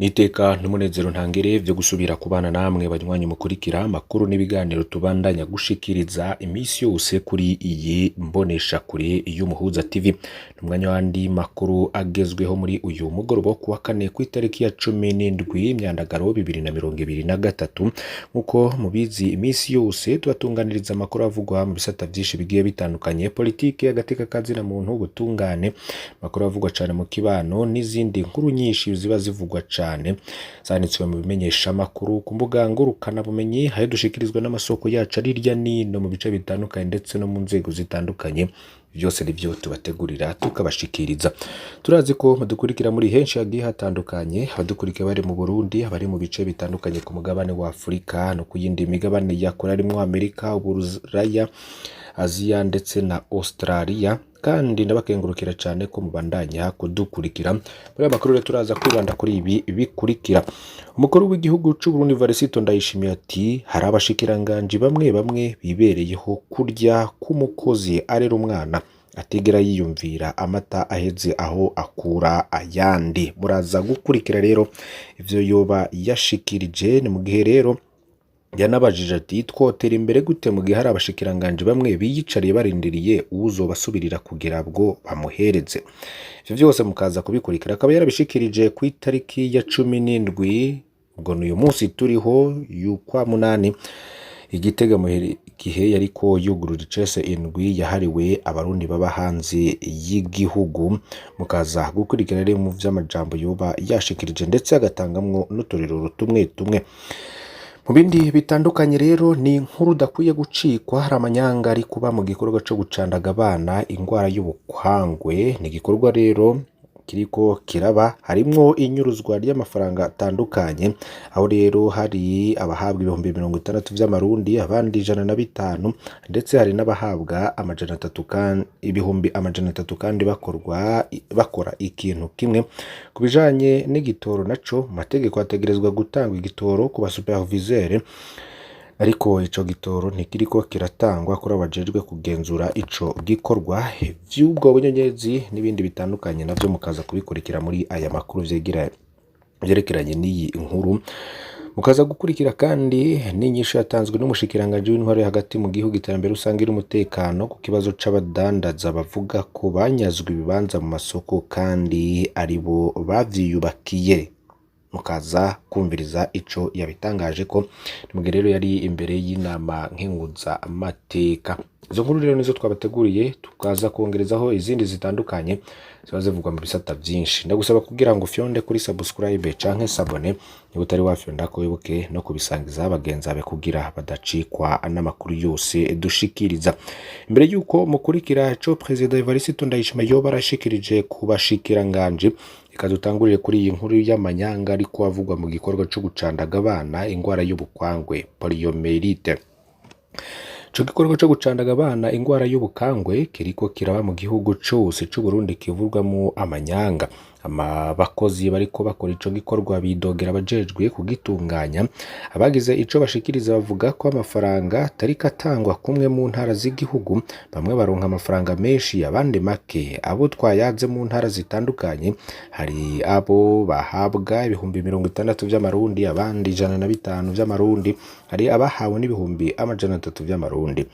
Niteka n'umunezero ntangere vyo gusubira kubana namwe banywanyi mukurikira amakuru n'ibiganiro tubandanya gushikiriza imisi yose kuri iyi mbonesha kure y'Umuhuza TV. Numwanya wandi makuru agezweho muri uyu mugoroba kuwa kane kw'itariki ya 17 Myandagaro 2023. Nkuko mubizi imisi yose tubatunganiriza amakuru avugwa mu bisata vyinshi bigiye bitandukanye, politike, agateka kazina muntu, ubutungane, amakuru avugwa cane mu kibano n'izindi nkuru nyinshi ziba zivugwa cane zanditswe mu bimenyesha amakuru ku mbuga ngurukana bumenyi, hayo dushikirizwa n'amasoko yacu ari hirya nino mu bice bitandukanye ndetse no mu nzego zitandukanye. Vyose nivyo tubategurira tukabashikiriza. Turazi ko mudukurikira muri henshi hagiye hatandukanye, abadukurikira bari mu Burundi, abari mu bice bitandukanye ku mugabane wa Afrika no kuyindi migabane ya kure arimo Amerika, Uburaya, Aziya ndetse na Australia. Kandi ndabakengurukira cyane ko mubandanya kudukurikira. Muri amakuru rero turaza kwibanda kuri ibi bikurikira. Umukuru w'igihugu c'u Burundi Varisito Ndayishimiye ati hari abashikiranganje bamwe bibereyeho kurya k'umukozi arera umwana atigera yiyumvira amata aheze aho akura ayandi. Muraza gukurikira rero ivyo yoba yashikirije. Ni mu gihe rero yanabajije ati twotera imbere gute mu gihe hari abashikiranganje bamwe biyicariye barindiriye uzobasubirira kugira bwo bamuhereze. Ivyo vyose mukaza kubikurikira. Akaba yarabishikirije ku itariki ya 17 ubwo n'uyu munsi turiho y'ukwa munani Igitega mu gihe yariko yugurura icese indwi yahariwe abarundi baba hanze y'igihugu. Mukaza gukurikira rero mu vy'amajambo yoba yashikirije ndetse agatangamwo n'uturiro tumwe. Mu bindi bitandukanye rero ni inkuru dakwiye gucikwa. Hari amanyanga ari kuba mu gikorwa cyo gucandaga abana ingwara y'ubukwangwe. Ni gikorwa rero kiriko kiraba, harimwo inyuruzwa ry'amafaranga atandukanye, aho rero hari abahabwa ibihumbi 60 vy'amarundi, abandi 105, ndetse hari n'abahabwa ibihumbi 300 kandi bakora ikintu kimwe. Kubijanye n'igitoro naco mategeko ategerezwa gutanga igitoro ku basuperviseur, ariko ico gitoro ntikiriko kiratangwa kuri abajejwe kugenzura ico gikorwa. Vy'ubwo bunyenyezi n'ibindi bitandukanye navyo mukaza kubikurikira muri aya makuru vyerekeranye n'iyi inkuru. Mukaza gukurikira kandi n'inyishu yatanzwe n'umushikiranganje w'intwaro hagati mu gihugu, iterambere rusange n'umutekano ku kibazo c'abadandaza bavuga ko banyazwe ibibanza mu masoko kandi aribo bavyiyubakiye. Mukaza kumviriza ico yabitangaje ko mugihe rero yari imbere y'inama nkenguza amateka. Izo nkuru rero nizo twabateguriye, tukaza kongerezaho izindi zitandukanye ziba zivugwa mu bisata vyinshi. Ndagusaba kugira ngo fyonde kuri subscribe canke sabone niba utari wafyonda ko wibuke no kubisangiza abagenzi bawe kugira badacikwa n'amakuru yose dushikiriza. Imbere yuko mukurikira ico President Evariste Ndayishimiye yoba arashikirije ku bashikiranganje, ikadutangurire kuri iyi nkuru y'amanyanga ariko avugwa mu gikorwa cyo gucandaga abana ingwara y'ubukwangwe poliomyelite. Ico gikorwa cyo gucandaga abana ingwara y'ubukangwe kiriko kiraba mu gihugu cose c'u Burundi kivurwamo amanyanga. Abakozi bariko bakora ico gikorwa bidogera abajejwe kugitunganya. Abagize ico bashikiriza bavuga ko amafaranga atari katangwa kumwe mu ntara z'igihugu, bamwe baronka amafaranga menshi abandi make. Abo twayaze mu ntara zitandukanye, hari abo bahabwa ibihumbi 60 vy'amarundi, abandi 105 vy'amarundi, hari abahawe n'ibihumbi 300 vy'amarundi.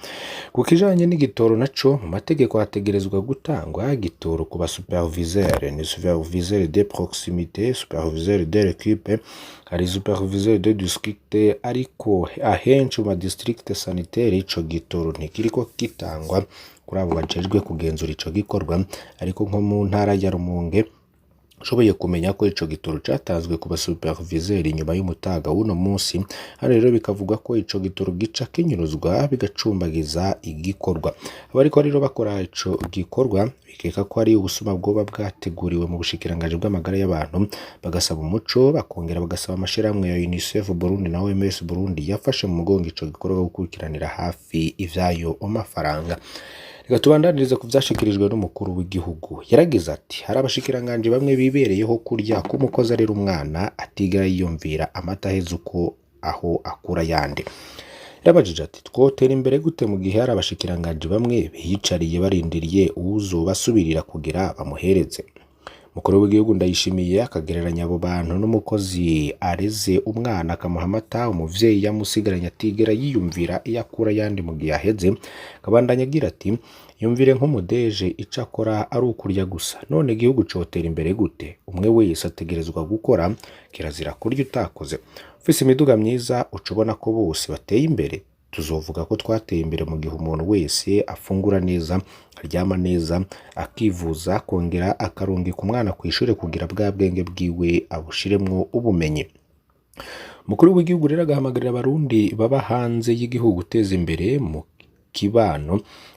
Kukijanye n'igitoro naco mu mategeko hategerezwa gutangwa igitoro ku basuperviseur, ni superviseur de proximité, superviseur de l'équipe, hari superviseur de district, ariko ahenshi mu district sanitaire ico gitoro ntikiriko kitangwa kuri abo bajejwe kugenzura ico gikorwa. Ariko nko mu ntara ya Rumonge shoboye kumenya ko ico gitoro catazwe ku basuperviseur inyuma y'umutaga w'uno munsi. Rero bikavuga ko ico gitoro gica kinyuruzwa bigacumbagiza igikorwa. Abariko rero bakora ico gikorwa bikeka ko ari ubusuma bwoba bwateguriwe mu bushikiranganje bw'amagara y'abantu, bagasaba umuco, bakongera bagasaba amashirahamwe ya UNICEF Burundi na OMS Burundi yafashe mu mugongo ico gikorwa gukurikiranira hafi ivyayo amafaranga. Reka tubandaniriza ku vyashikirijwe n'umukuru w'igihugu. Yaragize ati hari abashikiranganje bamwe bibereyeho kurya k'umukozi arera umwana atigera yiyumvira amata aheze uko aho akura yandi. Yarabajije ati twotera imbere gute mu gihe hari abashikiranganje bamwe biyicariye barindiriye uzobasubirira kugira bamuhereze. umukuru w'igihugu Ndayishimiye akagereranya abo bantu n'umukozi areze umwana akamuha amata umuvyeyi yamusigaranye atigera yiyumvira iyo akura yandi mu gihe aheze. Kabandanya agira ati yumvire nk'umudeje ico akora ari ukurya gusa, none igihugu cotera imbere gute? Umwe wese ategerezwa gukora, kirazira kurya utakoze. Ufise imiduga myiza ucubona ko bose bateye imbere, tuzovuga ko twateye imbere mu gihe umuntu wese afungura neza, aryama neza, akivuza, kongera akarungika umwana kw'ishure kugira bwa bwenge bwiwe abushiremwo ubumenyi. Umukuru w'igihugu rero agahamagarira abarundi baba hanze y'igihugu guteza imbere mu kibano.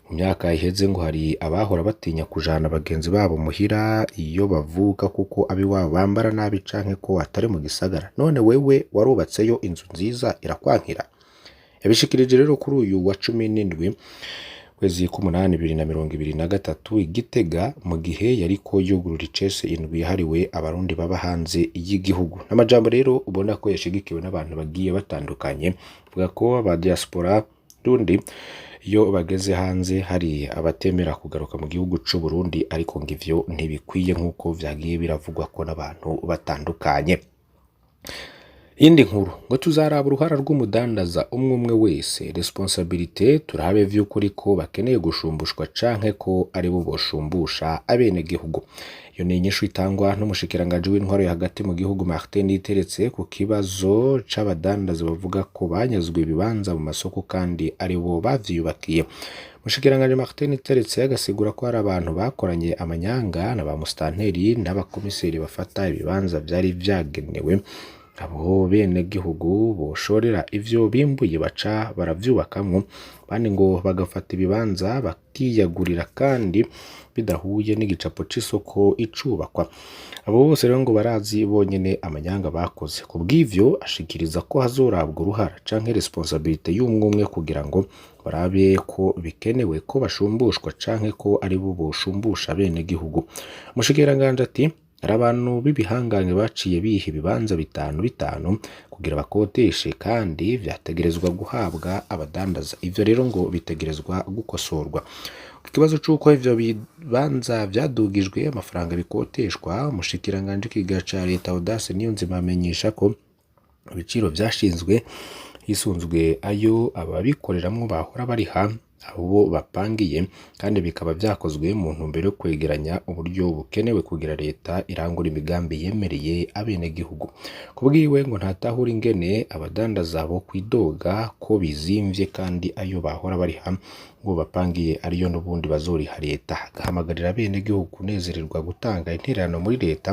Mu myaka iheze ngo hari abahora batinya kujana bagenzi babo muhira iyo bavuka kuko abiwabo bambara nabi canke ko atari mu gisagara, none wewe warubatseyo inzu nziza irakwankira. Yabishikirije rero kuri uyu wa 17 kwezi k'umunani 2023 Igitega mu gihe yariko yugurura icese indwi yahariwe abarundi baba hanze y'igihugu. N'amajambo rero ubona ko yashigikiwe n'abantu bagiye batandukanye, vuga ko aba diaspora rundi iyo bageze hanze hari abatemera kugaruka mu gihugu c'u Burundi, ariko ngo ivyo ntibikwiye nk'uko vyagiye biravugwa ko n'abantu batandukanye. Indi nkuru ngo tuzaraba uruhara rw'umudandaza umwe wese, responsabilité turabe vy'ukuri ko bakeneye gushumbushwa canke ko ari bo boshumbusha abene gihugu. Iyo ni inyishu itangwa n'umushikiranganje w'intwaro hagati mu gihugu Martin Niteretse ku kibazo c'abadandaza bavuga ko banyazwe ibibanza mu masoko kandi ari bo bavyiyubakiye. Umushikiranganje Martin Niteretse agasigura ko hari abantu bakoranye amanyanga na ba mustanteri n'abakomiseri bafata ibibanza vyari vyagenewe abo bene gihugu boshorera ivyo bimbuye baca baravyubakamwo, bandi ngo bagafata ibibanza bakiyagurira kandi bidahuye n'igicapo c'isoko icubakwa. Abo bose rero ngo barazi bonyene amanyanga bakoze. Kubw'ivyo ashikiriza ko hazorabwa uruhara canke responsabilité y'umwe kugira ngo barabe ko bikenewe ko bashumbushwa canke ko ari bo boshumbusha bene gihugu. Umushikiranganje ati hari abantu b'ibihangane baciye biha ibibanza bitanu kugira bakoteshe kandi vyategerezwa guhabwa abadandaza. Ivyo rero ngo bitegerezwa gukosorwa. Ikibazo c'uko ivyo bibanza vyadugijwe amafaranga bikoteshwa, umushikiranganje w'ikiga ca leta Audace Niyonzima amenyesha ko ibiciro vyashinzwe hisunzwe ayo ababikoreramwo bahora bariha abo bapangiye, kandi bikaba vyakozwe mu ntumbero yo kwegeranya uburyo bukenewe kugira leta irangura imigambi yemereye abene gihugu. Kubwiwe ngo ntatahura ingene abadandaza bo kwidoga ko bizimvye kandi ayo bahora bariha ngo bapangiye ariyo n'ubundi bazoriha leta. Agahamagarira abene gihugu kunezererwa gutanga intererano muri leta.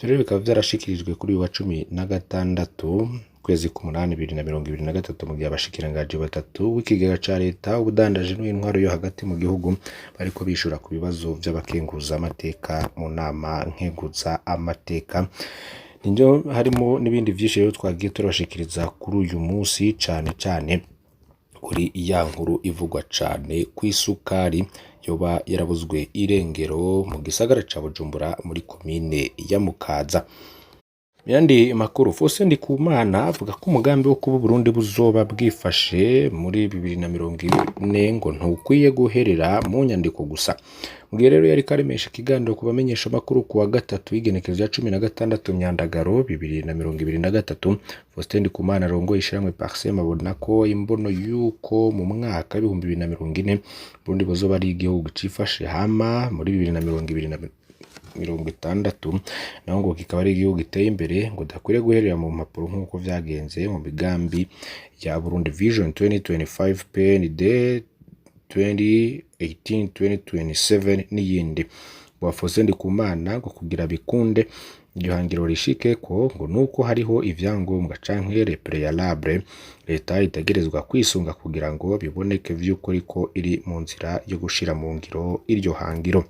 Ivyo rero bikaba vyarashikirijwe kuri uyu wa 16 kwezi k'umunani 2023 mu gihe abashikiranganje batatu w'ikigega ca leta ubudandaje n'intwaro yo hagati mu gihugu bariko bishura ku bibazo vy'abakenguza amateka mu nama nkeguza amateka. Ninjo harimo n'ibindi vyinshi rero twagiye turashikiriza kuri uyu munsi, cane kuri iya nkuru ivugwa cane kw'isukari yoba yarabuzwe irengero mu gisagara ca Bujumbura muri komine ya Mukaza. Yandi makuru Faustin Ndikumana avuga ko umugambi wo kuba Burundi buzoba bwifashe muri 2040 ngo ntukwiye guherera mu nyandiko gusa. Mugihe rero yari karemesha ikiganiro kubamenyesha makuru kuwa gatatu y'igenekerezo ya 16 Myandagaro 2023, Faustin Ndikumana arongoye ishiramwe Parsem abona ko imbono yuko mu mwaka 2040 Burundi buzoba ari igihugu cifashe hama muri 2060 naho ngo kikaba ari igihugu giteye imbere ngo dakwiriye guherera mu mpapuro nk'uko vyagenze mu migambi ya Burundi Vision 2025 PND 2018-2027 n'iyindi. Faustin Ndikumana ngo kugira bikunde iryo hangiro rishike ko ngo nuko hariho ivyangombwa canke les préalables leta itegerezwa kwisunga kugira ngo biboneke vy'ukuri ko iri mu nzira yo gushira mu ngiro iryo hangiro.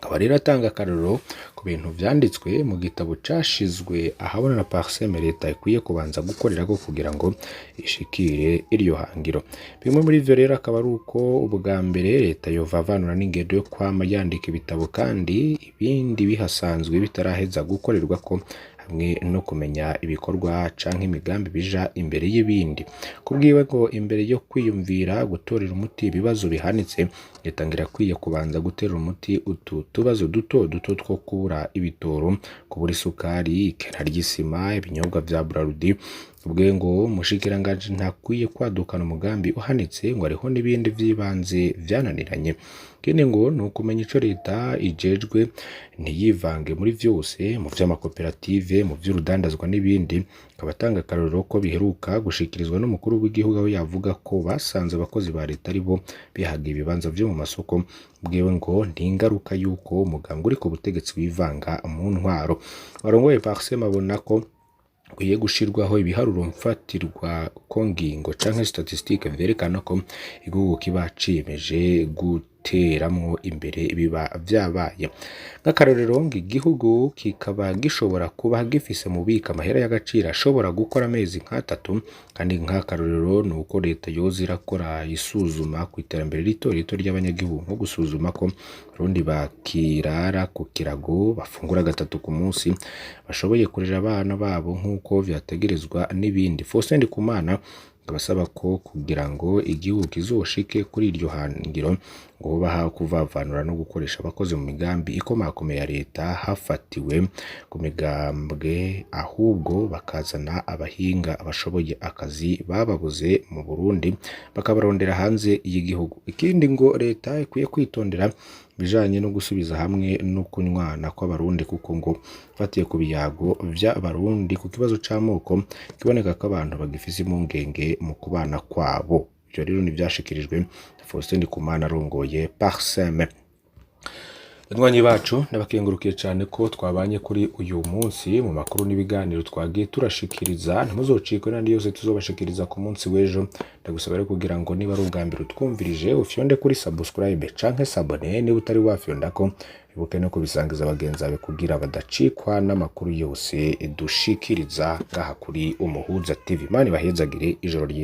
Akaba rero atanga akarorero ku bintu vyanditswe mu gitabo cashizwe ahabona na Parsem leta ikwiye kubanza gukorera ko kugira ngo ishikire iryo hangiro. Bimwe muri ivyo rero akaba ari uko ubwa mbere leta yovavanura n'ingendo yo kwama yandika ibitabo kandi ibindi bihasanzwe bitaraheza gukorerwa ko hamwe no kumenya ibikorwa canke imigambi bija imbere y'ibindi. Kubwiwe ngo imbere yo kwiyumvira gutorera umuti ibibazo bihanitse, leta ngira kwiye kubanza gutera umuti utu tubazo duto duto two kubura ibitoro, kubura isukari, ikena ry'isima, ibinyobwa vya Braludi. Ubwe ngo umushikiranganje ntakwiye kwadukana umugambi uhanitse ngo ariho n'ibindi vy'ibanze vyananiranye. Kene ngo nukumenya ico leta ijejwe ntiyivange muri vyose, mu vy'amakoperative, mu vy'urudandazwa n'ibindi. Kabatanga akarorero ko biheruka gushikirizwa n'umukuru w'igihugu aho yavuga ko basanze abakozi ba leta aribo bihaga ibibanza vyo mu masoko. Bwewe ngo ntingaruka yuko umugambwe uri ku butegetsi wivanga mu ntwaro. Warongoye Parsem abona ko kwiye gushirwaho ibiharuro mfatirwa ko ngingo canke statistique vyerekana ko igihugu kiba ciyemeje guteramwo imbere biba vyabaye. Nk'akarorero ngo igihugu kikaba gishobora kuba gifise mu bika amahera y'agaciro ashobora gukora amezi nk'atatu, kandi nk'akarorero ni uko leta yoza irakora isuzuma ku iterambere rito rito ry'abanyagihugu, nko gusuzuma ko Abarundi bakirara ku kirago, bafungura gatatu ku munsi, bashoboye kurera abana babo nk'uko vyategerezwa n'ibindi. Faustin Ndikumana abasaba ko kugira ngo igihugu kizoshike kuri iryo hangiro ngo baha kuvavanura no gukoresha abakozi mu migambi ikomakomeye ya leta hafatiwe ku migambwe, ahubwo bakazana abahinga abashoboye akazi bababuze mu Burundi bakabarondera hanze y'igihugu. Ikindi ngo leta ikwiye kwitondera bijanye no gusubiza hamwe no kunywana kw'abarundi, kuko ngo fatiye ku biyago vy'abarundi ku kibazo c'amoko kiboneka ko abantu bagifise impungenge mu kubana kwabo. Ivyo rero nivyashikirijwe Faustin Ndikumana arongoye Parsem. Banywanyi bacu ndabakengurukiye cyane ko twabanye kuri uyu munsi mu makuru n'ibiganiro twagiye turashikiriza. Ntimuzocikwe n'andi yose tuzobashikiriza ku munsi w'ejo. Ndagusaba rero kugira ngo niba ari ubwa mbere utwumvirije ufyonde kuri subscribe canke s'abone niba utari wafyonda ko, ibuke no kubisangiza abagenzi bawe kugira badacikwa n'amakuru yose dushikiriza ngaha kuri Umuhuza TV. Mani bahezagire ijoro ryiza.